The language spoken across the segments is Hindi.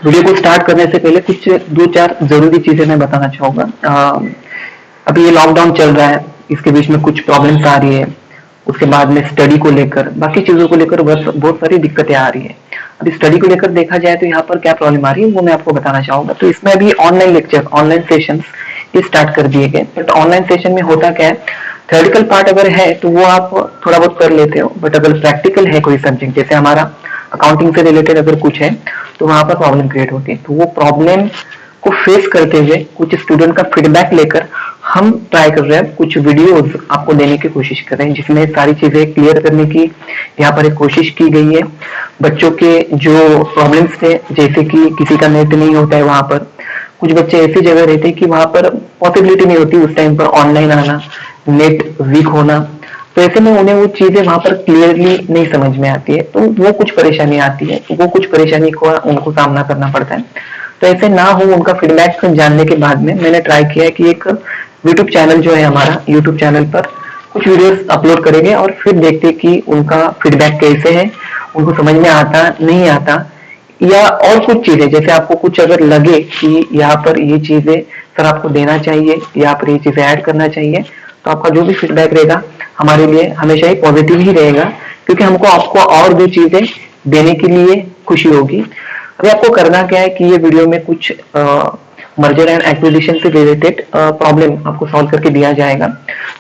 वीडियो को स्टार्ट करने से पहले कुछ दो चार जरूरी चीजें मैं बताना चाहूंगा। अभी ये लॉकडाउन चल रहा है, इसके बीच में कुछ प्रॉब्लम्स आ रही है। उसके बाद में स्टडी को लेकर, बाकी चीजों को लेकर बहुत सारी दिक्कतें आ रही है। अभी स्टडी को लेकर देखा जाए तो यहाँ पर क्या प्रॉब्लम आ रही है वो मैं आपको बताना चाहूंगा। तो इसमें अभी ऑनलाइन लेक्चर, ऑनलाइन सेशन ये स्टार्ट कर दिए गए। बट ऑनलाइन सेशन में होता क्या है, थ्योरेटिकल पार्ट अगर है तो वो आप थोड़ा बहुत कर लेते हो, बट अगर प्रैक्टिकल है कोई सब्जेक्ट, जैसे हमारा अकाउंटिंग से रिलेटेड अगर कुछ है, तो वहां पर प्रॉब्लम क्रिएट होती है। तो वो प्रॉब्लम को फेस करते हुए कुछ स्टूडेंट का फीडबैक लेकर हम ट्राई कर रहे हैं, कुछ वीडियोस आपको देने की कोशिश कर रहे हैं, जिसमें सारी चीजें क्लियर करने की यहाँ पर एक कोशिश की गई है। बच्चों के जो प्रॉब्लम्स थे, जैसे कि किसी का नेट नहीं होता है, वहां पर कुछ बच्चे ऐसी जगह रहते हैं कि वहां पर पॉसिबिलिटी नहीं होती उस टाइम पर ऑनलाइन आना, नेट वीक होना, तो ऐसे में उन्हें वो चीजें वहां पर क्लियरली नहीं समझ में आती है, तो वो कुछ परेशानी आती है, वो कुछ परेशानी को उनको सामना करना पड़ता है। तो ऐसे ना हो, उनका फीडबैक जानने के बाद में मैंने ट्राई किया है कि एक यूट्यूब चैनल जो है हमारा, यूट्यूब चैनल पर कुछ वीडियोस अपलोड करेंगे और फिर देखते कि उनका फीडबैक कैसे है, उनको समझ में आता नहीं आता, या और कुछ चीजें जैसे आपको कुछ अगर लगे कि यहाँ पर ये चीजें सर आपको देना चाहिए, यहाँ पर ये चीजें ऐड करना चाहिए, तो आपका जो भी फीडबैक रहेगा हमारे लिए हमेशा ही पॉजिटिव ही रहेगा, क्योंकि हमको आपको और भी चीजें देने के लिए खुशी होगी। अभी आपको करना क्या है कि ये वीडियो में कुछ मर्जर एंड एक्विजिशन से रिलेटेड प्रॉब्लम आपको सॉल्व करके दिया जाएगा,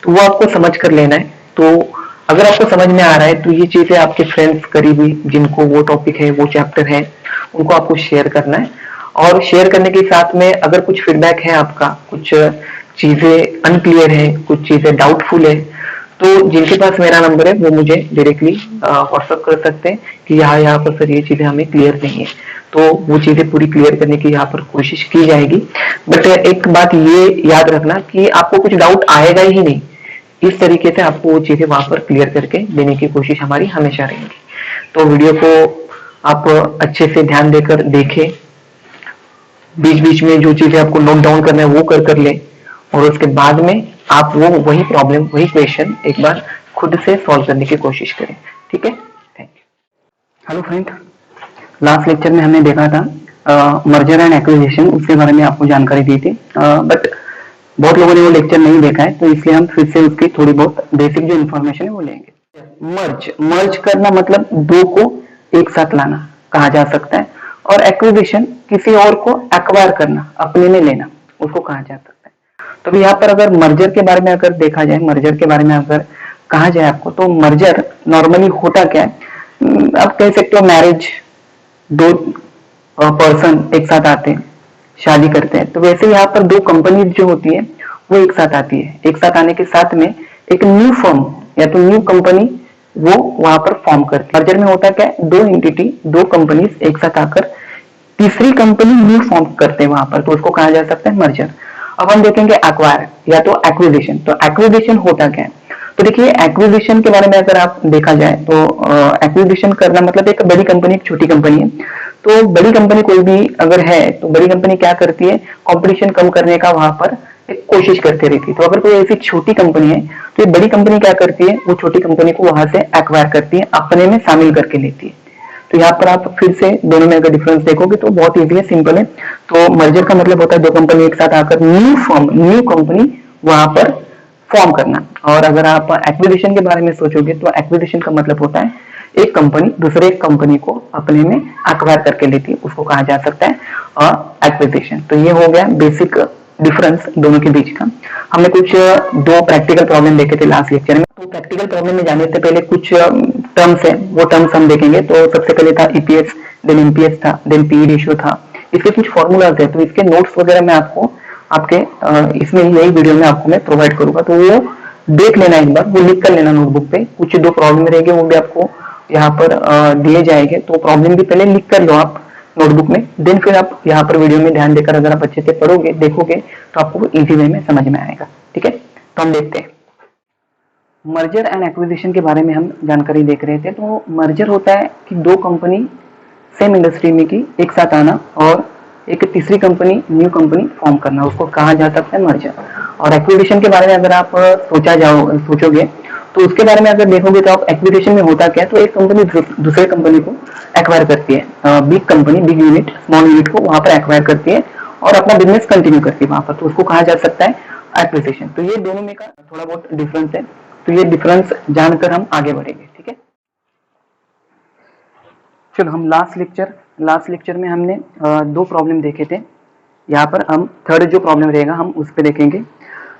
तो वो आपको समझ कर लेना है। तो अगर आपको समझ में आ रहा है तो ये चीजें आपके फ्रेंड्स, करीबी जिनको वो टॉपिक है, वो चैप्टर है, उनको आपको शेयर करना है। और शेयर करने के साथ में अगर कुछ फीडबैक है आपका, कुछ चीजें अनक्लियर है, कुछ चीजें डाउटफुल है, तो जिनके पास मेरा नंबर है वो मुझे डायरेक्टली व्हाट्सअप कर सकते हैं कि यहाँ पर सर ये चीजें हमें क्लियर नहीं है, तो वो चीजें पूरी क्लियर करने की यहाँ पर कोशिश की जाएगी। बट एक बात ये याद रखना कि आपको कुछ डाउट आएगा ही नहीं, इस तरीके से आपको वो चीजें वहां पर क्लियर करके देने की कोशिश हमारी हमेशा रहेगी। तो वीडियो को आप अच्छे से ध्यान देकर देखें, बीच बीच में जो चीजें आपको नोट डाउन करना है वो कर ले, और उसके बाद में आप वो वही प्रॉब्लम, वही क्वेश्चन एक बार खुद से सॉल्व करने की कोशिश करें। ठीक है, thank you. Hello friend, last lecture में हमने देखा था मर्जर एंड एक्विजिशन, उसके बारे में आपको जानकारी दी थी, बट बहुत लोगों ने वो लेक्चर नहीं देखा है, तो इसलिए हम फिर से उसकी थोड़ी बहुत बेसिक जो इन्फॉर्मेशन है वो लेंगे। मर्ज करना मतलब दो को एक साथ लाना कहा जा सकता है, और एक्विजिशन किसी और को एक्वायर करना, अपने में लेना, उसको कहा जा सकता है। तो यहाँ पर अगर मर्जर के बारे में अगर देखा जाए, मर्जर के बारे में अगर कहा जाए आपको, तो मर्जर नॉर्मली होता क्या है, आप कह सकते हो मैरिज, दो पर्सन एक साथ आते हैं, शादी करते हैं, तो वैसे यहाँ पर दो कंपनी जो होती है वो एक साथ आती है। एक साथ आने के साथ में एक न्यू फर्म या तो न्यू कंपनी वो वहां पर फॉर्म करती है। मर्जर में होता क्या है, दो एंटिटी, दो कंपनीज एक साथ आकर तीसरी कंपनी न्यू फॉर्म करते हैं वहां पर, तो उसको कहा जा सकता है मर्जर। अब हम देखेंगे एक्वायर या तो एक्विजिशन। तो एक्विजिशन होता क्या है, तो देखिए एक्विजिशन के बारे में अगर आप देखा जाए तो एक्विजिशन करना मतलब एक बड़ी कंपनी एक छोटी कंपनी है। तो बड़ी कंपनी कोई भी अगर है तो बड़ी कंपनी क्या करती है, कंपटीशन कम करने का वहां पर एक कोशिश करती रहती है। तो अगर कोई ऐसी छोटी कंपनी है तो ये बड़ी कंपनी क्या करती है, वो छोटी कंपनी को वहां से एक्वायर करती है, अपने में शामिल करके लेती है। तो यहाँ पर आप फिर से दोनों में अगर डिफरेंस देखोगे तो बहुत इजी है, सिंपल है। तो मर्जर का मतलब होता है दो कंपनी एक साथ आकर न्यू फॉर्म, न्यू कंपनी वहां पर फॉर्म करना। और अगर आप एक्विजिशन के बारे में सोचोगे तो एक्विजिशन का मतलब होता है एक कंपनी दूसरे कंपनी को अपने में एक्वायर करके लेती है, उसको कहा जा सकता है एक्विजिशन। तो ये हो गया बेसिक डिफरेंस दोनों के बीच का। हमने कुछ दो प्रैक्टिकल प्रॉब्लम देखे थे लास्ट लेक्चर में। तो प्रैक्टिकल प्रॉब्लम में जाने से पहले कुछ टर्म्स है, वो टर्म्स हम देखेंगे। तो सबसे पहले था ईपीएस, देन एमपीएस था, देन पीई रेशियो था। इसके कुछ फॉर्मूलाज है, तो इसके नोट्स वगैरह मैं आपको आपके इसमें यही वीडियो में आपको मैं प्रोवाइड करूंगा, तो वो देख लेना एक बार, वो लिख कर लेना नोटबुक पे। कुछ दो प्रॉब्लम रहेंगे वो भी आपको यहाँ पर दिए जाएंगे, तो प्रॉब्लम भी पहले लिख कर लो आप नोटबुक में, देन फिर आप यहाँ पर वीडियो में ध्यान देकर अगर आप अच्छे से पढ़ोगे, देखोगे, तो आपको इजी वे में समझ में आएगा। ठीक है, तो हम देखते हैं मर्जर एंड एक्विजिशन के बारे में हम जानकारी देख रहे थे। तो मर्जर होता है कि दो कंपनी सेम इंडस्ट्री में की एक साथ आना और एक तीसरी कंपनी न्यू कंपनी फॉर्म करना, उसको कहा जा सकता है मर्जर। और एक्विजिशन के बारे में अगर आप सोचोगे तो उसके बारे में अगर देखोगे तो आप एक्विजिशन में होता क्या है, तो एक कंपनी दूसरे कंपनी को एक्वायर करती है, big company big unit small unit को वहां पर एक्वायर करती है और अपना बिजनेस कंटिन्यू करती है वहां पर, तो उसको कहा जा सकता है एक्विजिशन। तो ये दोनों में का थोड़ा बहुत डिफरेंस है, तो ये डिफरेंस जानकर हम आगे बढ़ेंगे, ठीक है। चलो हम लास्ट लेक्चर में हमने दो प्रॉब्लम देखे थे, यहाँ पर हम थर्ड जो प्रॉब्लम रहेगा हम उस पर देखेंगे।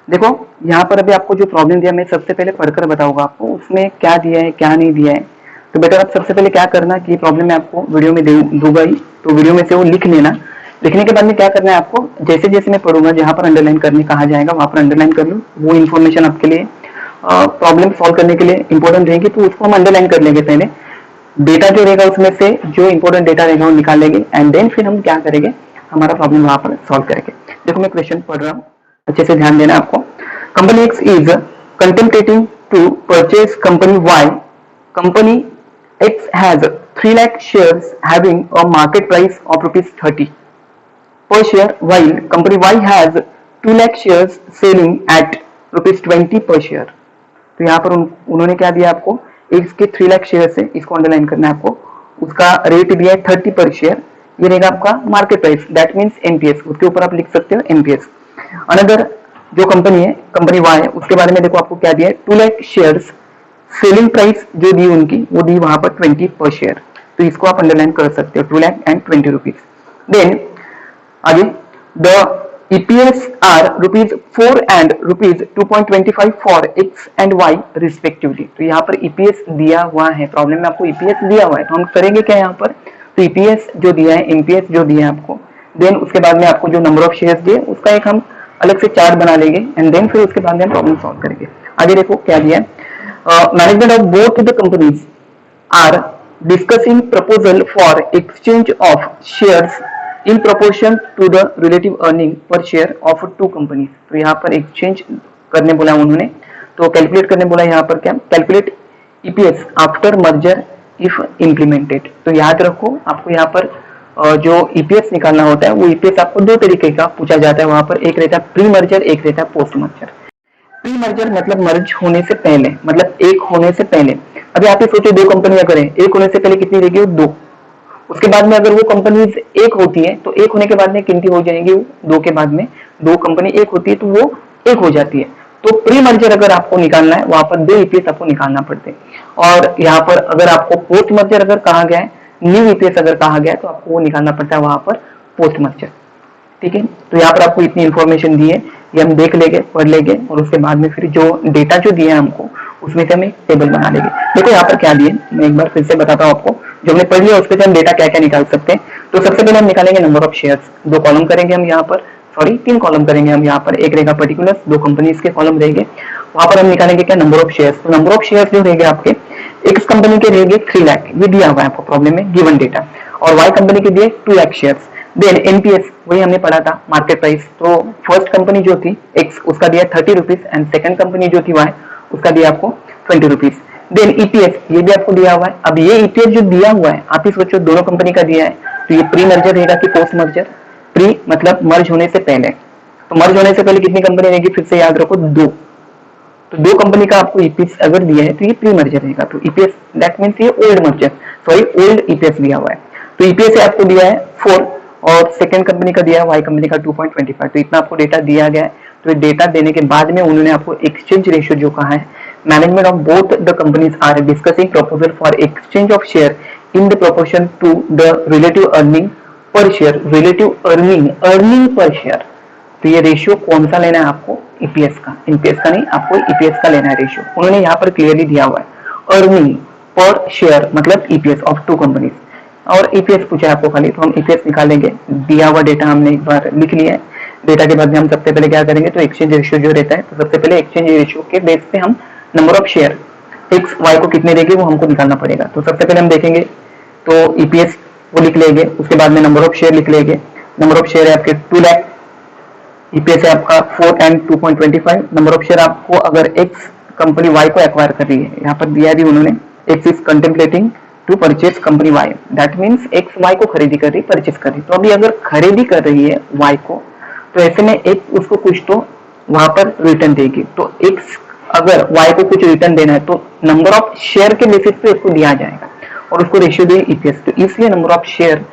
देखो यहाँ पर अभी आपको जो प्रॉब्लम दिया मैं सबसे पहले पढ़कर बताऊंगा आपको उसमें क्या दिया है क्या नहीं दिया है। तो बेटा आप सबसे पहले क्या करना कि प्रॉब्लम मैं आपको वीडियो में दूंगा ही, तो वीडियो में से वो लिख लेना। लिखने के बाद में क्या करना है आपको, जैसे जैसे मैं पढ़ूंगा जहां पर अंडरलाइन करने कहा जाएगा वहां पर अंडरलाइन कर लो, वो इन्फॉर्मेशन आपके लिए प्रॉब्लम सॉल्व करने के लिए इंपॉर्टेंट रहेगी, तो उसको हम अंडरलाइन कर लेंगे। पहले डेटा जो रहेगा उसमें से जो इंपॉर्टेंट डेटा रहेगा वो निकाल लेंगे एंड देन फिर हम क्या करेंगे, हमारा प्रॉब्लम वहां पर सॉल्व करेंगे। देखो मैं क्वेश्चन पढ़ रहा हूँ, अच्छे से ध्यान देना आपको। Company x is contemplating to purchase company y. Company x has 3 lakh shares having a market price of ₹30 per share, while company Y has 2 lakh shares selling at ₹20 per share। तो यहाँ पर उन्होंने क्या दिया आपको, एक के 3 लाख शेयर है, इसको अंडरलाइन करना है आपको। उसका रेट दिया है 30 पर शेयर, ये रहेगा आपका market price, that means MPS, उसके ऊपर आप लिख सकते हो एमपीएस। अनदर जो कंपनी है कंपनी वाई है, उसके बारे में देखो आपको क्या दिया है, 2 लाख शेयर्स, सेलिंग प्राइस जो दी उनकी वो दी वहां पर 20 पर शेयर, तो इसको आप अंडरलाइन कर सकते हो, 2 लाख एंड 20 रुपीज। देन आगे the EPS are ₹4 and ₹2.25 for X and Y respectively। तो यहाँ पर EPS दिया हुआ है, प्रॉब्लम में आपको EPS दिया हुआ है, तो हम करेंगे क्या यहाँ पर, तो EPS जो दिया है MPS जो दिया है आपको, देन उसके बाद में आपको जो नंबर ऑफ शेयर्स दिए उसका एक हम अलग से चार्ट बना लेंगे एंड देन फिर उसके बाद में हम प्रॉब्लम सॉल्व करेंगे। आगे देखो क्या दिया है, management of both the companies are discussing proposal for exchange of shares in proportion to the relative earning per share of 2 companies. तो यहाँ पर एक्सचेंज करने बोला उन्होंने, तो कैलकुलेट करने बोला यहाँ पर क्या, calculate EPS after merger if implemented. तो याद रखो आपको यहाँ पर जो ईपीएस निकालना होता है वो ईपीएस आपको 2 तरीके का पूछा जाता है वहां पर, एक रहता है प्री मर्जर, एक रहता है पोस्ट मर्जर। प्री मर्जर मतलब मर्ज होने से पहले, मतलब एक होने से पहले। अभी आप ये सोचो 2 कंपनियां करें, एक होने से पहले कितनी रहेगी, 2। उसके बाद में अगर वो कंपनीज एक होती है तो एक होने के बाद में कितनी हो जाएंगी, 2 के बाद में 2 कंपनी एक होती है तो वो एक हो जाती है। तो प्री मर्जर अगर आपको निकालना है वहां पर 2 ईपीएस आपको निकालना पड़ते हैं, और यहाँ पर अगर आपको पोस्ट मर्जर अगर कहा गया है, न्यू ईपीएस अगर कहा गया है तो आपको वो निकालना पड़ता है वहां पर पोस्ट मर्जर, ठीक है। तो यहाँ पर आपको इतनी इन्फॉर्मेशन दी है, ये हम देख लेंगे, पढ़ लेंगे और उसके बाद में फिर जो डेटा जो दिया है हमको उसमें से हम एक टेबल बना लेंगे। देखो यहाँ पर क्या दिए, मैं एक बार फिर से बताता हूँ आपको, जो हमने पढ़ लिया उसके से हम डेटा क्या क्या निकाल सकते हैं। तो सबसे पहले हम निकालेंगे नंबर ऑफ शेयर्स, 2 कॉलम करेंगे हम यहाँ पर, सॉरी 3 कॉलम करेंगे हम यहाँ पर, एक रहेगा पर्टिकुलर, 2 कंपनीज के कॉलम रहेंगे, वहां पर हम निकालेंगे क्या, नंबर ऑफ शेयर्स। तो नंबर ऑफ शेयर्स जो रहेंगे आपके, एक्स कंपनी के रहेंगे 3 लाख, ये दिया हुआ है आपको प्रॉब्लम में गिवन डेटा, और वाई कंपनी के दिए 2 लाख शेयर्स। देन एनपीएस वही हमने पढ़ा था, मार्केट प्राइस। तो फर्स्ट कंपनी जो थी एक्स उसका दिया 30 रुपीज एंड सेकंड कंपनी जो थी वाई उसका दिया आपको 20 रुपीज। देन ईपीएस ये भी आपको दिया हुआ है। अब ये ईपीएस जो दिया हुआ है आप ही सोचो दोनों कंपनी का दिया है, तो ये प्री मर्जर रहेगा कि पोस्ट मर्जर, प्री मतलब मर्ज होने से पहले, तो मर्ज होने से पहले कितनी कंपनी रहेगी, फिर से याद रखो 2, तो 2 कंपनी का आपको ईपीएस अगर दिया है तो ये प्री मर्जर रहेगा, तो ईपीएस दैट मींस ये old merger, sorry old EPS दिया हुआ है। तो ईपीएस आपको दिया है 4 और सेकंड कंपनी का दिया है वाई कंपनी का 2.25, तो इतना आपको डेटा दिया गया है। तो डेटा देने के बाद में उन्होंने आपको एक्सचेंज रेशियो जो कहा है, management of both the companies are discussing proposal for exchange of share in the proportion to the relative earning per share, relative earning per share. तो ये रेशियो कौन सा लेना है आपको, ईपीएस का, एनपीएस का नहीं, आपको ईपीएस का लेना है रेशियो। उन्होंने यहाँ पर क्लियरली दिया हुआ है अर्निंग पर शेयर मतलब ईपीएस ऑफ 2 कंपनीज, और ईपीएस पूछा है आपको खाली, तो हम ईपीएस निकालेंगे। दिया हुआ डेटा हमने एक बार लिख लिया है, डेटा के बाद में हम सबसे पहले क्या करेंगे, तो एक्सचेंज रेशियो जो रहता है, तो सबसे पहले एक्सचेंज रेशियो के बेस पे हम number of share x y को कितने देंगे वो हमको निकालना पड़ेगा। तो सबसे पहले हम देखेंगे तो ईपीएस वो लिख लेंगे, उसके बाद में नंबर ऑफ शेयर लिख लेंगे। नंबर ऑफ शेयर है आपके 2 लाख, ईपीएस है आपका 4 एंड 2.25। नंबर ऑफ शेयर आपको अगर एक्स कंपनी वाई को एक्वायर कर रही है, यहाँ पर दिया भी उन्होंने, x is contemplating to purchase company y, that means x y को खरीदी कर रही, परचेज कर रही। तो अभी अगर खरीदी कर रही है वाई को, तो ऐसे में एक उसको कुछ तो वहां पर रिटर्न देगी। तो एक्स अगर y को कुछ रिटर्न देना है तो नंबर ऑफ शेयर के बेसिस पे उसको दिया जाएगा और उसको रेशियो देंगे ईपीएस। तो इसलिए नंबर ऑफ शेयर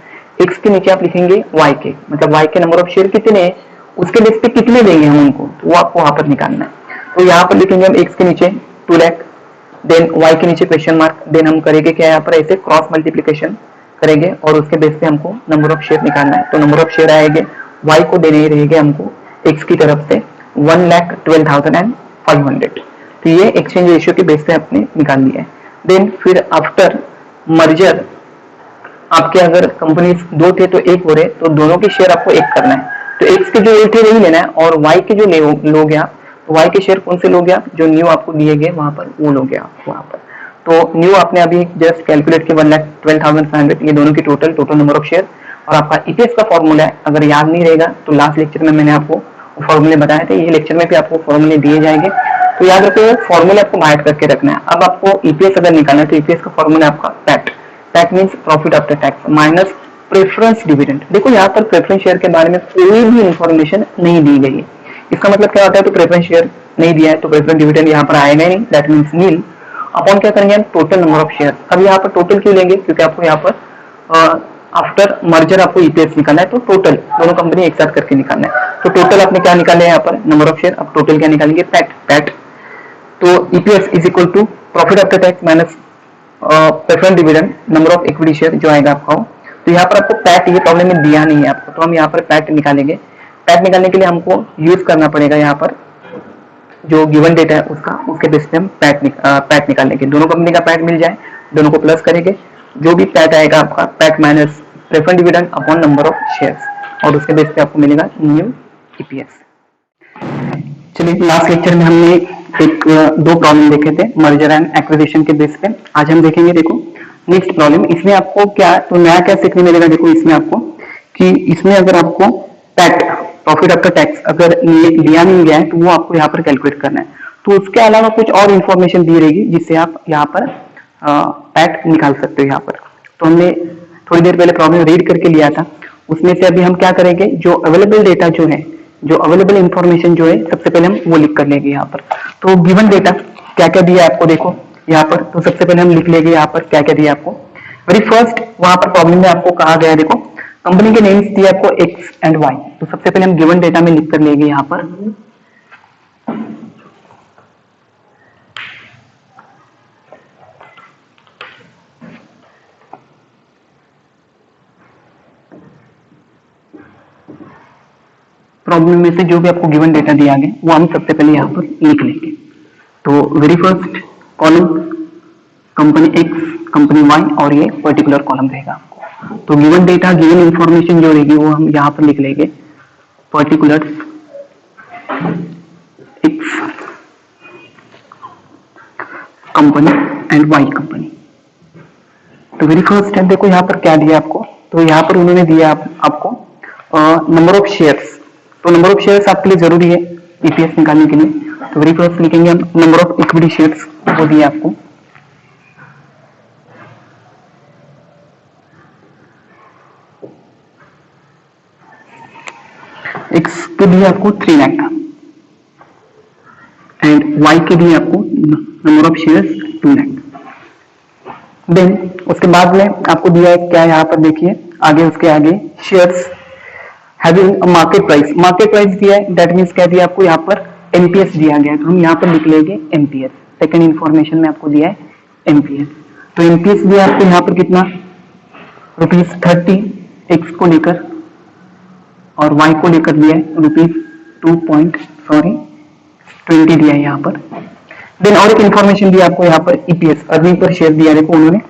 x के नीचे आप लिखेंगे y के, मतलब y के नंबर ऑफ शेयर कितने हैं उसके बेस पे कितने देंगे हम उनको, तो वो आपको वहां पर निकालना है। तो यहाँ पर लिखेंगे हम x के नीचे 2 लाख, देन y के नीचे क्वेश्चन मार्क, देन हम करेंगे क्या यहाँ पर ऐसे क्रॉस मल्टीप्लीकेशन करेंगे और उसके बेस पे हमको नंबर ऑफ शेयर निकालना है। तो नंबर ऑफ शेयर आएंगे y को देने रहेंगे हमको x की तरफ से 1,12,500। तो ये एक्सचेंज रेशियो के बेस पे आपने निकाल लिया है। देन फिर आफ्टर मर्जर आपके अगर कंपनी दो थे तो एक हो रहे, तो दोनों के शेयर आपको एक करना है। तो एक्स के जो थे वही लेना है और वाई के जो लोगे आप, तो वाई के शेयर कौन से लोगे आप, जो न्यू आपको दिए गए वहां पर वो लोगे आप वहां पर। तो न्यू आपने अभी जस्ट कैलकुलेट किया 1,12,500, ये दोनों की टोटल नंबर ऑफ शेयर। और आपका ईपीएस का फॉर्मूला है, अगर याद नहीं रहेगा तो लास्ट लेक्चर में मैंने आपको फॉर्मूले बताए थे, ये लेक्चर में भी आपको फॉर्मूले दिए जाएंगे। तो याद रखो फॉर्मूले आपको बाहर करके रखना है। अब आपको ईपीएस अगर निकालना है तो ईपीएस का फॉर्मूला आपका PAT, PAT means profit after tax minus preference dividend. देखो यहाँ पर प्रेफरेंस शेयर के बारे में कोई भी इंफॉर्मेशन नहीं दी गई है, इसका मतलब क्या होता है, तो प्रेफरेंस शेयर नहीं दिया है तो प्रेफरेंस डिविडेंड यहाँ पर आएगा नहीं, दैट मींस नील। अपॉन क्या करेंगे हम, टोटल नंबर ऑफ शेयर। अब यहाँ पर टोटल क्यों लेंगे, क्योंकि आपको यहाँ पर आफ्टर मर्जर आपको ईपीएस निकालना है, तो टोटल दोनों कंपनी एक साथ करके निकालना है। तो टोटल आपने क्या निकाले यहाँ पर, नंबर ऑफ शेयर। अब टोटल क्या निकालेंगे, पैट, पैट। तो EPS is equal to profit after tax minus preference dividend number of equity share जो आएगा आपका। तो यहाँ पर आपको पैट, ये प्रॉब्लम में दिया नहीं है आपको, तो हम यहाँ पर पैट निकालेंगे। पैट निकालने के लिए हमको यूज करना पड़ेगा यहाँ पर जो गिवन डेटा है उसका, उसके बेस पे हम पैट निकालने के, दोनों कंपनी का पैट मिल जाए, दोनों को प्लस करेंगे, जो भी पैट आएगा आपका PAT minus preference dividend upon number of shares, और उसके बेस पे आपको मिलेगा न्यू ईपीएस। चलिए लास्ट लेक्चर में हमने एक दो प्रॉब्लम देखे थे मर्जर एंड एक्विजिशन के बेस पे, आज हम देखेंगे देखो नेक्स्ट प्रॉब्लम। इसमें आपको क्या तो नया क्या सीखने मिलेगा, देखो इसमें आपको कि इसमें अगर आपको पैट प्रॉफिट आफ्टर टैक्स अगर लिया नहीं गया है तो वो आपको यहाँ पर कैलकुलेट करना है। तो उसके अलावा कुछ और इन्फॉर्मेशन दी रहेगी जिससे आप यहाँ पर पैट निकाल सकते हो यहाँ पर। तो हमने थोड़ी देर पहले प्रॉब्लम रीड करके लिया था, उसमें से अभी हम क्या करेंगे, जो अवेलेबल डेटा जो है, जो अवेलेबल इंफॉर्मेशन जो है सबसे पहले हम वो लिख कर लेंगे यहाँ पर। तो गिवन डेटा क्या क्या दिया आपको देखो यहाँ पर, तो सबसे पहले हम लिख लेंगे यहाँ पर क्या क्या दिया आपको। वेरी फर्स्ट वहां पर प्रॉब्लम में आपको कहा गया देखो कंपनी के नेम्स दिए आपको एक्स एंड वाई, तो सबसे पहले हम गिवन डेटा में लिख कर लेंगे यहाँ पर प्रॉब्लम में से जो भी आपको गिवन डेटा दिया गया वो हम सबसे पहले यहाँ पर लिख लेंगे। तो very first column company x, company y, और ये पर्टिकुलर कॉलम रहेगा आपको। तो गिवन डेटा, गिवन इंफॉर्मेशन जो रहेगी वो हम यहाँ पर लिख लेंगे particular x company and y company. तो वेरी फर्स्ट है देखो यहाँ पर क्या दिया आपको, तो यहाँ पर उन्होंने दिया आपको नंबर ऑफ शेयर्स। तो नंबर ऑफ शेयर्स आपके लिए जरूरी है ईपीएस निकालने के लिए, तो वेरी फर्स्ट लिखेंगे हम नंबर ऑफ इक्विटी शेयर्स, वो दिया आपको एक्स के लिए आपको 3 लाख एंड वाई के लिए आपको number of shares 2 lakh. Then उसके बाद में आपको दिया है क्या यहाँ पर देखिए आगे, उसके आगे shares having market price, market price दिया है, दैट मींस क्या दिया आपको यहाँ पर एमपीएस दिया गया है, तो हम यहाँ पर लिख लेंगे एमपीएस। सेकंड इंफॉर्मेशन में आपको दिया है एमपीएस, तो एमपीएस दिया आपको यहाँ पर कितना ₹30 एक्स को लेकर और वाई को लेकर दिया है ₹20 दिया है यहाँ पर। देन और एक इंफॉर्मेशन दिया आपको यहाँ पर ईपीएस, अर्निंग पर शेयर दिया देखो उन्होंने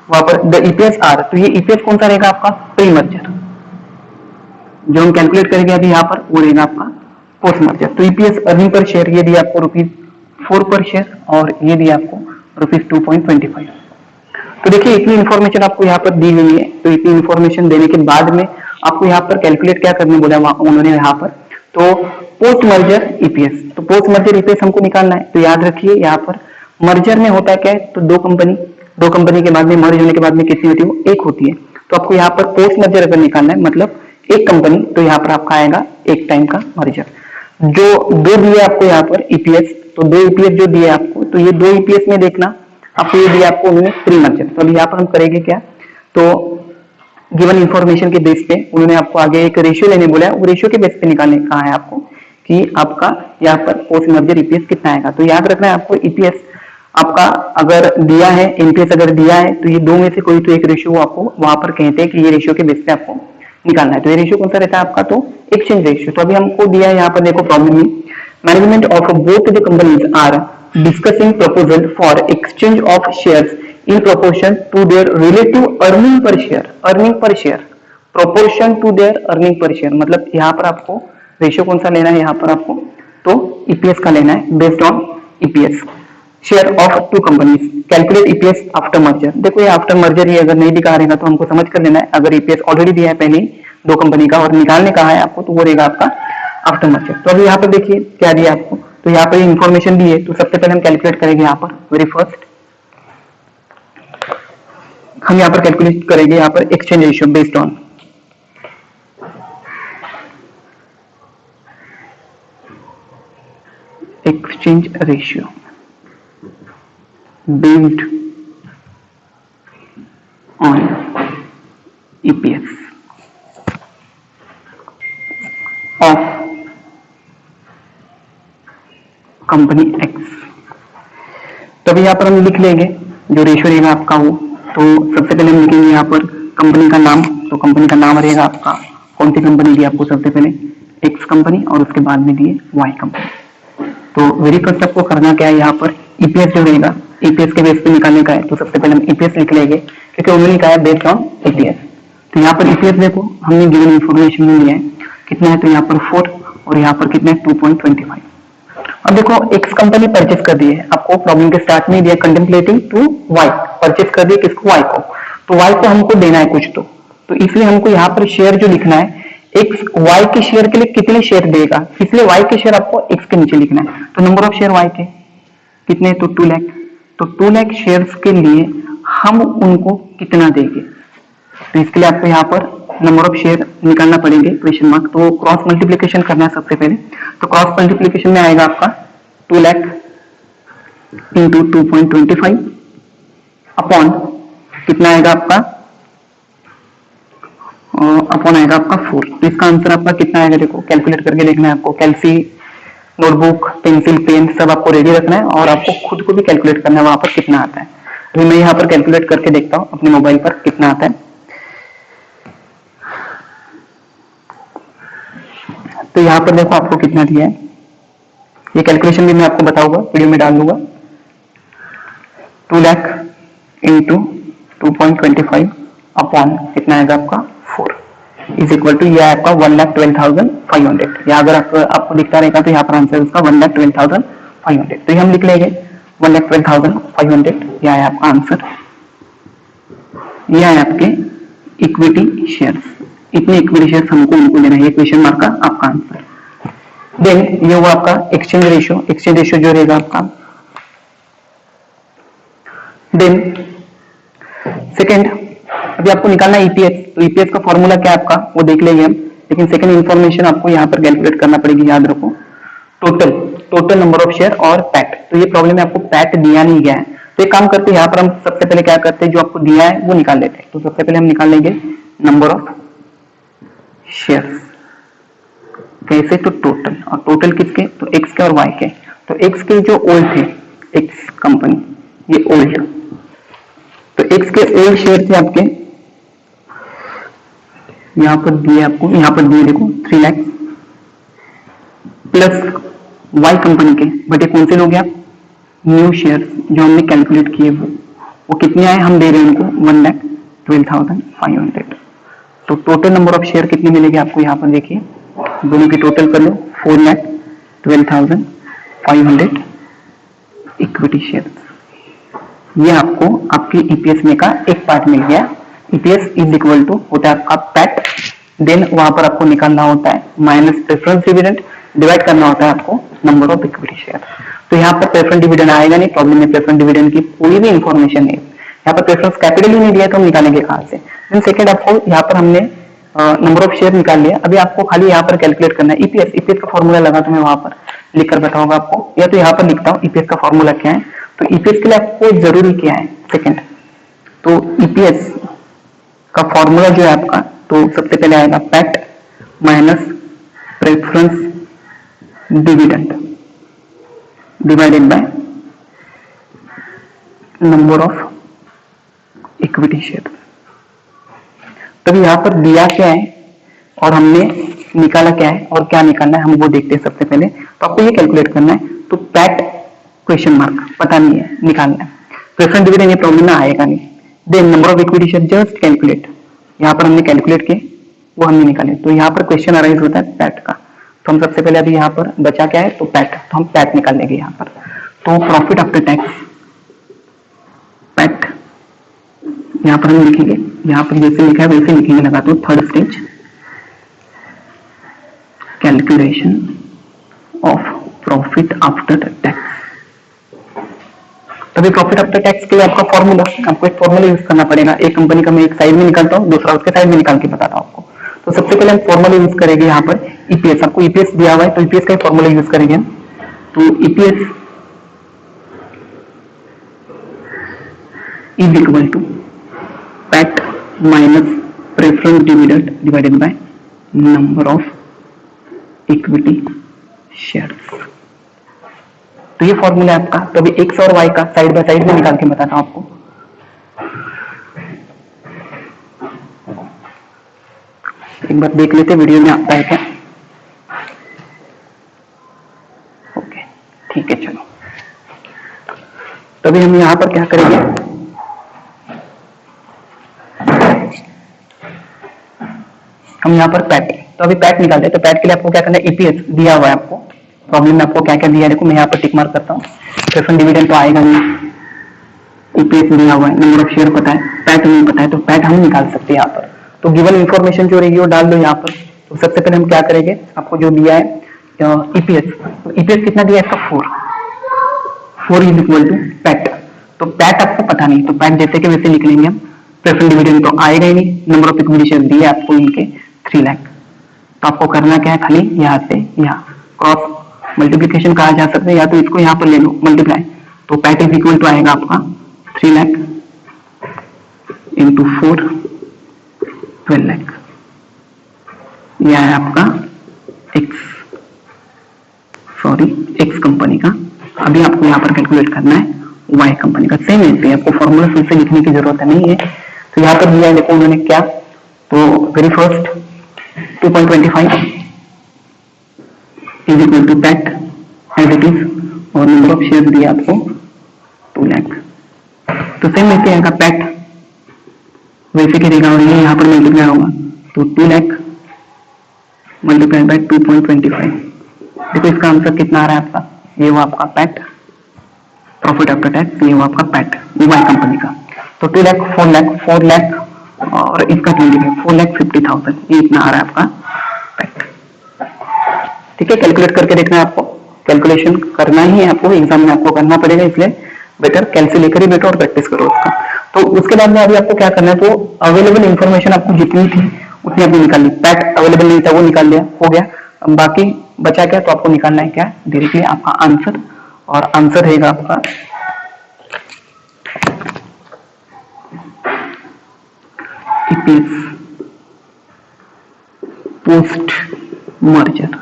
वहां पर द ईपीएस आर, तो ये ईपीएस कौन सा रहेगा आपका, प्री मर्जर, जो हम कैलकुलेट करेंगे अभी यहाँ पर वो रहेगा आपका पोस्ट मर्जर। तो ईपीएस अर्निंग पर शेयर ये दिया आपको ₹4 पर शेयर और ये दिया आपको ₹2.25। तो देखिए इतनी इन्फॉर्मेशन आपको यहाँ पर दी गई है, तो इतनी इन्फॉर्मेशन देने के बाद में आपको यहाँ पर कैलकुलेट क्या करने बोला उन्होंने यहाँ पर, तो पोस्ट मर्जर ईपीएस। तो पोस्ट मर्जर ईपीएस हमको निकालना है, तो याद रखिए यहाँ पर मर्जर में होता है क्या है, तो दो कंपनी के बाद में मर्ज होने के बाद में कितनी होती है, वो एक होती है। तो आपको यहाँ पर पोस्ट मर्जर अगर निकालना है मतलब एक कंपनी, तो यहाँ पर आपका आएगा एक टाइम का मर्जर। जो दो दिए आपको यहाँ पर ईपीएस, तो दो ईपीएस जो दिए आपको, तो ये दो ईपीएस में देखना आपको ये दिया आपको उन्होंने प्री मर्जर। तो अभी यहाँ पर हम करेंगे क्या, तो गिवन इंफॉर्मेशन के बेस पे उन्होंने आपको आगे एक रेशियो लेने बोला है, वो रेशियो के बेस पे निकालने कहा है आपको कि आपका यहाँ पर पोस्ट मर्जर ईपीएस कितना आएगा। तो याद रखना है आपको ईपीएस आपका अगर दिया है, एनपीएस अगर दिया है, तो ये दो में से कोई तो एक रेशियो आपको वहां पर कहते हैं कि ये रेशियो के बेस पे आपको निकालना है। तो ये रेशियो कौन सा रहता है आपका, तो एक्सचेंज रेशियो। तो अभी हमको दिया है यहाँ पर, देखो प्रॉब्लम में management of both the companies are discussing proposal for exchange of shares in proportion to their relative earning per share, earning per share, proportion to their earning per share। मतलब यहाँ पर आपको रेशियो कौन सा लेना है यहाँ पर आपको, तो ईपीएस का लेना है based on EPS share of two companies, calculate EPS after merger. देखो ये आफ्टर मर्जर ही अगर नहीं दिखा रहेगा तो हमको समझ कर लेना है, अगर ईपीएस ऑलरेडी दिया है पहले दो कंपनी का और निकालने कहा है आपको, तो वो रहेगा आपका आफ्टर मर्जर। तो अभी यहाँ पर देखिए क्या दिया आपको, तो यहाँ पर इंफॉर्मेशन दी है, तो सबसे पहले हम कैलकुलेट करेंगे यहाँ पर, वेरी फर्स्ट हम यहाँ पर कैलकुलेट करेंगे यहाँ पर exchange ratio based on exchange ratio based on EPS of company x. तो अभी यहाँ पर हम लिख लेंगे जो रेशियो रहेगा आपका वो, तो सबसे पहले हम लिखेंगे यहाँ पर कंपनी का नाम, तो कंपनी का नाम रहेगा आपका, कौन सी कंपनी दी आपको, सबसे पहले एक्स कंपनी और उसके बाद में दिए वाई कंपनी। तो वेरी फर्स्ट आपको करना क्या है, यहाँ पर ईपीएस जो रहेगा ईपीएस के बेस पे निकालने का है, तो सबसे पहले हम ईपीएस लिख लेंगे क्योंकि उन्होंने कहा है बेस्ड ऑन ईपीएस। तो यहाँ पर ईपीएस देखो हमने गिवन इंफॉर्मेशन में लिया है कितना है, तो यहाँ पर 4 और यहाँ पर कितना है 2.25। अब देखो एक्स कंपनी परचेस कर दी है, आपको प्रॉब्लम के स्टार्ट में दिया कंटेम्पलेटिंग टू वाई, परचेस कर दिया किसको, वाई को, तो वाई को हमको देना है कुछ, तो इसलिए हमको यहाँ पर शेयर जो लिखना है एक्स वाई के शेयर के लिए कितने शेयर देगा, इसलिए वाई के शेयर आपको एक्स के नीचे लिखना है। तो नंबर ऑफ शेयर वाई के कितने, तो 2 लाख, तो 2 लाख शेयर्स के लिए हम उनको कितना देंगे, तो इसके लिए आपको यहाँ पर नंबर ऑफ शेयर निकालना पड़ेंगे क्वेश्चन मार्क, तो क्रॉस मल्टीप्लिकेशन करना है सबसे पहले। तो क्रॉस मल्टीप्लिकेशन में आएगा आपका 2 लाख इंटू 2.25 अपॉन कितना आएगा आपका, अपॉन आएगा आपका 4। तो इसका आंसर आपका कितना आएगा, देखो कैलकुलेट करके देखना है आपको, कैलसी नोटबुक पेंसिल पेन सब आपको रेडी रखना है और आपको खुद को भी कैलकुलेट करना है वहां पर कितना आता है। तो मैं यहाँ पर कैलकुलेट करके देखता हूँ अपने मोबाइल पर कितना आता है। तो यहाँ पर देखो आपको कितना दिया है, ये कैलकुलेशन भी मैं आपको बताऊंगा, वीडियो में डाल दूंगा। 2 लाख इंटू 2.25 अपॉन कितना आएगा आपका 4 इज इक्वल टू, यह आपका 1,12,500। या अगर आपको दिखता रहेगा तो यहाँ पर आंसर उसका 1,12,500। तो ये हम लिख लेंगे 1,12,500, यह है आपका आंसर। यह है आपके इक्विटी शेयर्स, इतने इक्विटी शेयर्स हमको उनको लेना है, ये क्वेश्चन मार्क का आपका आंसर। देन ये हुआ आपका एक्सचेंज रेशियो, एक्सचेंज रेशियो जो रहेगा आपका। देन सेकंड अभी आपको निकालना है ईपीएस, तो ईपीएस का फॉर्मूला क्या है आपका वो देख लेंगे हम, लेकिन सेकंड इंफॉर्मेशन आपको यहाँ पर कैलकुलेट करना पड़ेगी, याद रखो टोटल नंबर ऑफ शेयर और पैट। तो ये प्रॉब्लम में आपको पैट दिया नहीं गया है, तो एक काम करते हैं यहाँ पर हम सबसे पहले क्या करते हैं, जो आपको दिया है वो निकाल लेते हैं। तो सबसे पहले हम निकाल लेंगे नंबर ऑफ शेयर्स, कैसे, तो टोटल, और टोटल किसके, तो एक्स के और वाई के। तो एक्स के जो ओल्ड थे, एक्स कंपनी ये ओल्ड, तो एक्स के ओल्ड शेयर थे आपके, यहां पर दिए आपको, यहां पर दिए देखो 3 लाख प्लस वाई कंपनी के, बट ये कौन से लोग हैं आप, न्यू शेयर जो हमने कैलकुलेट किए वो कितने आए, हम दे रहे हैं उनको 1,12,500। तो टोटल नंबर ऑफ शेयर कितने मिलेंगे आपको, यहाँ पर देखिए दोनों की टोटल कर लो, 4,12,500 इक्विटी शेयर। ये आपको आपके ईपीएस में का एक पार्ट मिल गया। ईपीएस इज इक्वल टू होता है आपका पैट, देन वहां पर आपको निकालना होता है माइनस प्रेफरेंस डिविडेंड, डिवाइड करना होता है आपको नंबर ऑफ इक्विटी शेयर। तो यहाँ पर प्रेफरेंस डिविडेंड आएगा नहीं, प्रॉब्लम में प्रेफरेंस डिविडेंड की कोई भी इंफॉर्मेशन नहीं, यहाँ पर प्रेफरेंस कैपिटल ही नहीं दिया तो हम निकालेंगे कहां से। देन सेकंड आपको यहाँ पर हमने नंबर ऑफ शेयर निकाल लिया। अभी आपको खाली यहाँ पर कैलकुलेट करना है ईपीएस। ईपीएस का फॉर्मूला लगा तो मैं वहां पर लिख कर बताऊंगा आपको, या तो यहाँ पर लिखता हूँ ईपीएस का फॉर्मूला क्या है। तो ईपीएस के लिए आपको जरूरी क्या है, सेकंड, तो ईपीएस का फॉर्मूला जो है आपका, तो सबसे पहले आएगा PAT minus preference dividend divided by number of equity share. तभी यहां पर दिया क्या है और हमने निकाला क्या है, और क्या निकालना है हम वो देखते हैं सबसे पहले। तो आपको ये कैलकुलेट करना है, तो पैट क्वेश्चन मार्क पता नहीं है, निकालना है। प्रेफरेंस डिविडेंड ये प्रॉब्लम में आएगा नहीं। Then number of equity share just calculate, यहाँ पर हमने कैलकुलेट किए, वो हमने निकाले। तो यहाँ पर क्वेश्चन अराइज होता है पैट का। तो हम सबसे पहले अभी यहाँ पर बचा क्या है, तो पैट, तो हम पैट निकाल लेंगे यहाँ पर। तो प्रॉफिट आफ्टर टैक्स पैट यहाँ पर हम लिखेंगे, यहाँ पर जैसे लिखा है वैसे लिखेंगे, लगा तो third stage calculation of profit after tax. तभी प्रॉफिट आफ्टर टैक्स के लिए आपका फॉर्मूला, आपको एक फॉर्मूला यूज करना पड़ेगा। एक कंपनी का मैं एक साइड में निकालता हूँ, दूसरा उसके साइड में निकाल के बताता हूँ आपको। तो सबसे पहले हम फॉर्मूला यूज करेंगे यहाँ पर ईपीएस। आपको ईपीएस दिया हुआ है तो ईपीएस का फॉर्मूला यूज करेंगे हम। तो EPS is equal to PAT minus preference dividend divided by number of equity shares. तो ये फॉर्मूला है आपका। तो अभी एक्स और वाई का साइड बाय साइड में निकाल के बताता हूं आपको। एक बार देख लेते वीडियो में आता है क्या। ओके ठीक है, चलो। तभी हम यहां पर क्या करेंगे, हम यहाँ पर पैट, तो अभी पैट निकालते हैं। तो पैट के लिए आपको क्या करना है, ईपीएस दिया हुआ है आपको प्रॉब्लम में, आपको क्या क्या दिया है देखो, मैं यहाँ पर टिक मार्क करता हूँ। प्रेफरेंस डिविडेंड तो आएगा नहीं, ईपीएस दिया हुआ है, नंबर ऑफ शेयर पता है, पैट नहीं पता है, तो पैट हम निकाल सकते हैं यहाँ पर। तो गिवन इन्फॉर्मेशन जो रहेगी वो डाल दो यहाँ पर। तो सबसे पहले हम क्या करेंगे, आपको जो दिया है ईपीएस, तो ईपीएस कितना दिया है इसका, 4 इज इक्वल टू पैट। तो पैट आपको पता नहीं, तो पैट जैसे कि वैसे लिख लेंगे हम। प्रेफरेंस डिविडेंड तो आएगा ही नहीं, नंबर ऑफ इक्विटी शेयर दिए आपको इनके 3 लाख। तो आपको करना क्या है, खाली यहाँ से यहाँ क्रॉस मल्टीप्लीकेशन कहा जा सकता है, या तो इसको यहाँ पर ले लो मल्टीप्लाई। तो पैट इज इक्वल टू आएगा आपका 3 लाख इंटू 4 12 लाख। यह है आपका एक्स कंपनी का। अभी आपको यहाँ पर कैलकुलेट करना है वाई कंपनी का। सेम है, आपको फॉर्मूला फिर से लिखने की जरूरत नहीं है। तो यहाँ पर दिया है, देखो उन्होंने क्या, तो very first 2.25 is equal to PAT as it is, और नंबर ऑफ शेयर दिया आपको 2 लाख। तो सेम वैसे आएगा पैट वैसे करेगा, और ये यहाँ पर मल्टीप्लाई होगा, तो 2 लाख मल्टीप्लाई बाय 2.25। देखो इसका आंसर कितना आ रहा है आपका, ये वो आपका पैट प्रॉफिट आफ्टर टैक्स, ये वो आपका पैट वाई कंपनी का। तो 2 लाख 4 लाख और इसका 4,50,000, ये इतना आ रहा है आपका पैट। ठीक है, कैलकुलेट करके देखना है आपको, कैलकुलेशन करना ही है आपको, एग्जाम में आपको करना पड़ेगा, इसलिए बेटर कैलसी लेकर ही बैठो और प्रैक्टिस करो उसका। तो उसके बाद में अभी आपको क्या करना है, तो अवेलेबल इंफॉर्मेशन आपको जितनी थी उतनी आपने निकाल ली। पैट अवेलेबल नहीं था वो निकाल लिया, हो गया। बाकी बचा क्या, तो आपको निकालना है क्या, डायरेक्टली आपका आंसर, और आंसर रहेगा आपका पोस्ट मर्जर,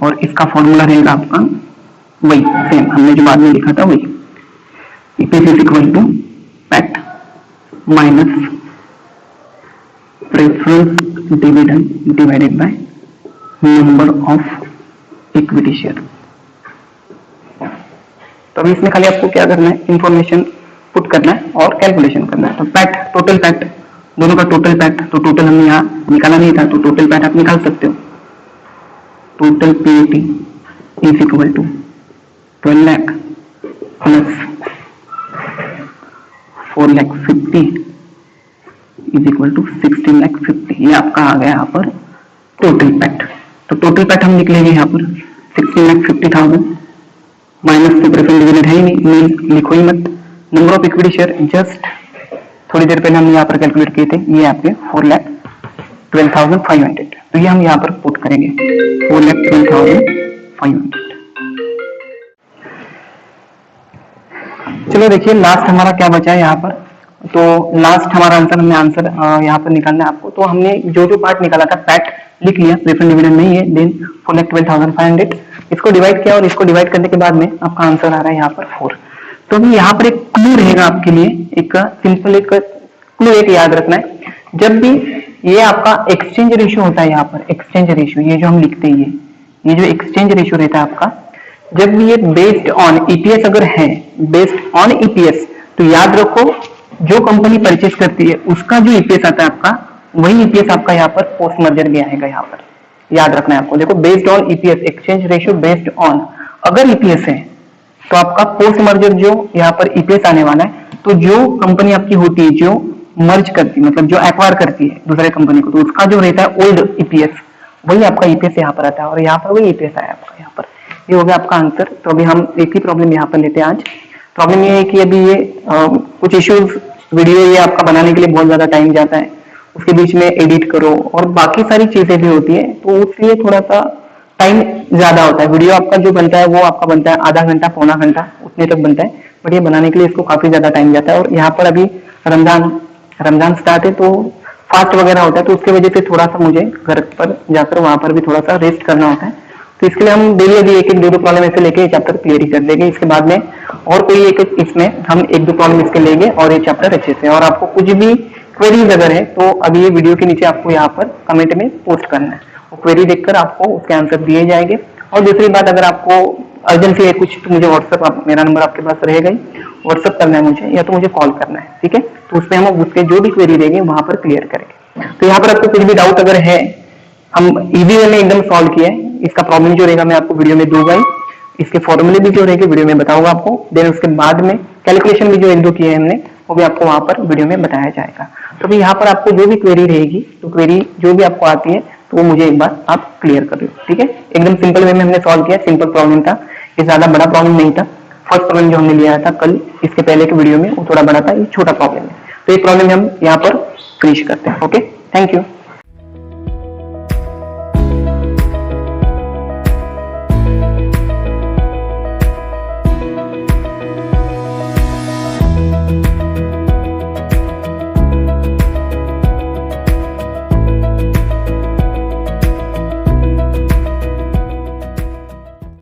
और इसका फॉर्मूला रहेगा आपका वही सेम हमने जो बाद में लिखा था वही, EPS is equal to PAT minus preference dividend divided by number of equity share. तो अभी इसमें खाली आपको क्या करना है, इंफॉर्मेशन पुट करना है और कैलकुलेशन करना है। तो पैट, टोटल पैट, दोनों का टोटल पैट, तो टोटल हमने यहाँ निकाला नहीं था, तो टोटल पैट आप निकाल सकते हो। Total PAT is equal to 12 lakh plus 4,50,000 is equal to 16,50,000। ये आपका आ गया यहाँ पर टोटल पैट। तो टोटल पैट हम निकलेंगे यहाँ पर 16,50,000 माइनस, तो प्रेफरेंस डिविडेंड है ही नहीं, लिखो ही मत। Number of equity share just थोड़ी देर पहले हमने यहाँ पर कैलकुलेट किए थे, ये आपके 4,12,500, तो ये हम यहाँ पर पुट करेंगे 4,12,500। चलो देखिए लास्ट हमारा क्या बचा है यहाँ पर, तो लास्ट हमारा आंसर यहाँ पर निकालना है आपको। तो हमने जो जो पार्ट निकाला था पैट लिख लिया, प्रेफरेंस डिविडेंड नहीं है, देन 4,12,500 इसको डिवाइड किया और इसको डिवाइड करने के बाद में आपका आंसर आ रहा है यहाँ पर 4। तो अभी यहाँ पर एक क्लू रहेगा आपके लिए, एक सिंपल एक क्लू एक याद रखना है, जब भी ये आपका एक्सचेंज रेशियो होता है, यहाँ पर एक्सचेंज रेशियो ये जो हम लिखते हैं, ये जो एक्सचेंज रेशियो रहता है आपका, जब भी ये बेस्ड ऑन ईपीएस अगर है, बेस्ड ऑन ईपीएस, तो याद रखो जो कंपनी परचेस करती है उसका जो ईपीएस आता है आपका, वही ईपीएस आपका यहाँ पर पोस्ट मर्जर भी आएगा। यहाँ पर याद रखना है आपको, देखो based on EPS, exchange ratio based on, अगर ईपीएस है तो आपका पोस्ट मर्जर जो यहाँ पर ईपीएस आने वाला है, तो जो कंपनी आपकी होती है जो मर्ज करती है, मतलब जो एक्वायर करती है दूसरे कंपनी को, तो उसका जो रहता है ओल्ड ईपीएस, वही आपका ईपीएस यहाँ पर आता है, और यहाँ पर वही ईपीएस आया आपका यहाँ पर। ये हो गया आपका आंसर। तो अभी हम एक ही प्रॉब्लम यहाँ पर लेते हैं आज। प्रॉब्लम ये है कि अभी ये कुछ इश्यूज, वीडियो ये आपका बनाने के लिए बहुत ज्यादा टाइम जाता है, उसके बीच में एडिट करो और बाकी सारी चीजें भी होती है, तो उसलिए थोड़ा सा टाइम ज्यादा होता है। वीडियो आपका जो बनता है वो आपका बनता है आधा घंटा पौना घंटा उतने तक बनता है, बट ये बनाने के लिए इसको काफी ज्यादा टाइम जाता है। और यहाँ पर अभी रमजान स्टार्ट है, तो फास्ट वगैरह होता है, तो उसकी वजह से थोड़ा सा मुझे घर पर जाकर वहां पर भी थोड़ा सा रेस्ट करना होता है। तो इसके लिए हम डेली अभी एक एक दो प्रॉब्लम ऐसे लेके चैप्टर क्लियर ही कर देंगे। इसके बाद में और कोई एक इसमें हम एक दो प्रॉब्लम इसके लेंगे और ये चैप्टर अच्छे से। और आपको कुछ भी क्वेरीज अगर है तो अभी ये वीडियो के नीचे आपको यहाँ पर कमेंट में पोस्ट करना है, वो क्वेरी देखकर आपको उसके आंसर दिए जाएंगे। और दूसरी बात, अगर आपको अर्जेंसी है कुछ, तो मुझे व्हाट्सएप, मेरा नंबर आपके पास रहेगा ही, व्हाट्सएप करना है मुझे, या तो मुझे कॉल करना है, ठीक है। तो उसमें हम उसके जो भी क्वेरी रहेंगे वहां पर क्लियर करेंगे। तो यहाँ पर आपको कुछ भी डाउट अगर है, हम इजी वे में एकदम सॉल्व किया है। इसका प्रॉब्लम जो रहेगा मैं आपको वीडियो में दूंगा ही, इसके फॉर्मूले भी जो रहेंगे वीडियो में बताऊंगा आपको। देन उसके बाद में कैलकुलेशन भी जो एक दो किए हैं हमने, वो भी आपको वहां पर वीडियो में बताया जाएगा। तो भी यहाँ पर आपको जो भी क्वेरी रहेगी, तो क्वेरी जो भी आपको आती है तो वो मुझे एक बार आप क्लियर कर लो, ठीक है। एकदम सिंपल वे में हमने सॉल्व किया, सिंपल प्रॉब्लम था, ये ज्यादा बड़ा प्रॉब्लम नहीं था। फर्स्ट प्रॉब्लम जो हमने लिया था कल इसके पहले के वीडियो में, वो थोड़ा बड़ा था, ये छोटा प्रॉब्लम है। तो ये प्रॉब्लम हम यहाँ पर फिनिश करते हैं। Okay, thank you.